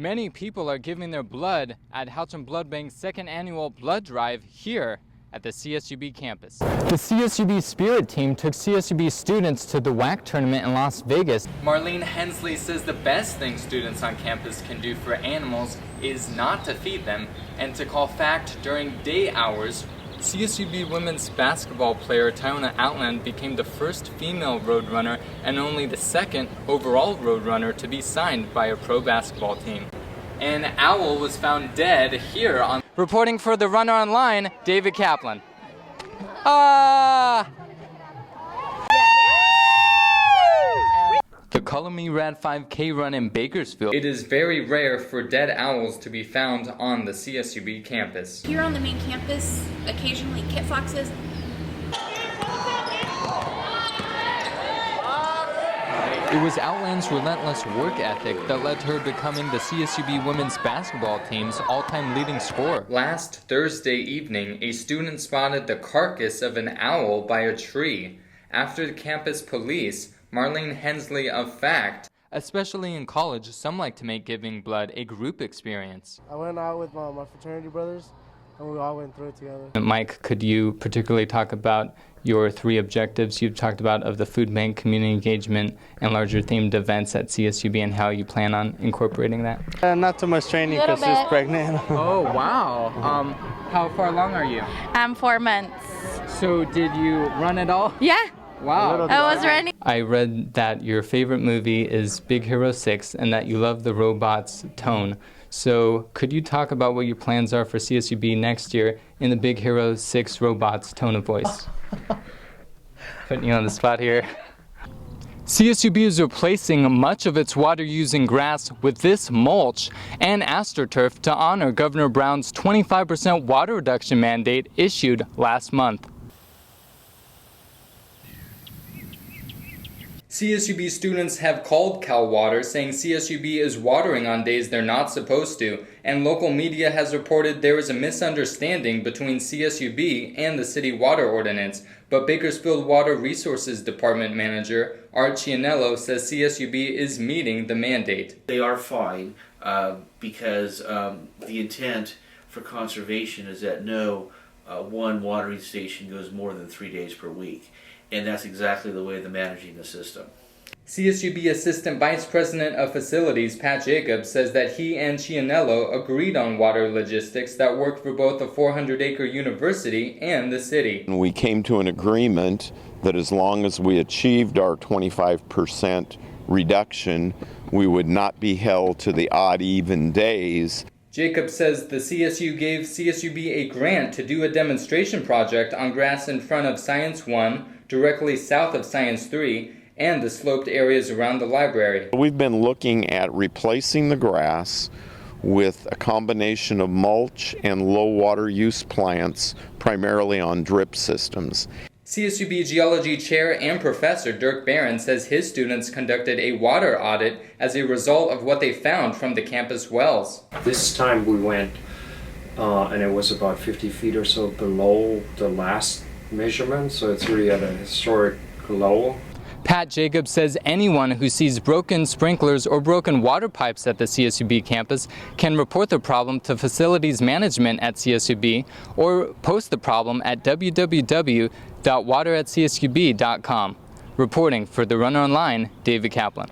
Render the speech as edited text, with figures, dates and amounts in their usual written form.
Many people are giving their blood at Houghton Blood Bank's second annual blood drive here at the CSUB campus. The CSUB Spirit team took CSUB students to the WAC tournament in Las Vegas. Marlene Hensley says the best thing students on campus can do for animals is not to feed them and to call fact during day hours. CSUB women's basketball player Tyona Outland became the first female roadrunner and only the second overall roadrunner to be signed by a pro basketball team. An owl was found dead here on... Reporting for the Runner Online, David Kaplan. The Color Me Rad 5K run in Bakersfield. It is very rare for dead owls to be found on the CSUB campus. Here on the main campus, occasionally kit foxes. It was Outland's relentless work ethic that led to her becoming the CSUB women's basketball team's all-time leading scorer. Last Thursday evening, a student spotted the carcass of an owl by a tree. After the campus police, Marlene Hensley of Fact. Especially in college, some like to make giving blood a group experience. I went out with my fraternity brothers, and we all went through it together. Mike, could you particularly talk about your three objectives you've talked about of the food bank, community engagement, and larger themed events at CSUB, and how you plan on incorporating that? Not too much training because she's pregnant. Oh, wow. How far along are you? I'm 4 months. So did you run it all? Yeah. Wow. I was running. I read that your favorite movie is Big Hero 6 and that you love the robots' tone. So could you talk about what your plans are for CSUB next year in the Big Hero 6 robots' tone of voice? Putting you on the spot here. CSUB is replacing much of its water-using grass with this mulch and AstroTurf to honor Governor Brown's 25% water reduction mandate issued last month. CSUB students have called Cal Water, saying CSUB is watering on days they're not supposed to, and local media has reported there is a misunderstanding between CSUB and the city water ordinance, but Bakersfield Water Resources Department Manager Art Cianello says CSUB is meeting the mandate. They are fine because the intent for conservation is that no one watering station goes more than 3 days per week. And that's exactly the way they're managing the system. CSUB Assistant Vice President of Facilities Pat Jacobs says that he and Cianello agreed on water logistics that worked for both the 400-acre university and the city. We came to an agreement that as long as we achieved our 25% reduction, we would not be held to the odd even days. Jacobs says the CSU gave CSUB a grant to do a demonstration project on grass in front of Science 1, directly south of Science 3, and the sloped areas around the library. We've been looking at replacing the grass with a combination of mulch and low water use plants, primarily on drip systems. CSUB Geology Chair and Professor Dirk Barron says his students conducted a water audit as a result of what they found from the campus wells. This time we went and it was about 50 feet or so below the last measurement, so it's really at a historic low. Pat Jacobs says anyone who sees broken sprinklers or broken water pipes at the CSUB campus can report the problem to facilities management at CSUB or post the problem at www.water@csub.com. Reporting for the Runner Online, David Kaplan.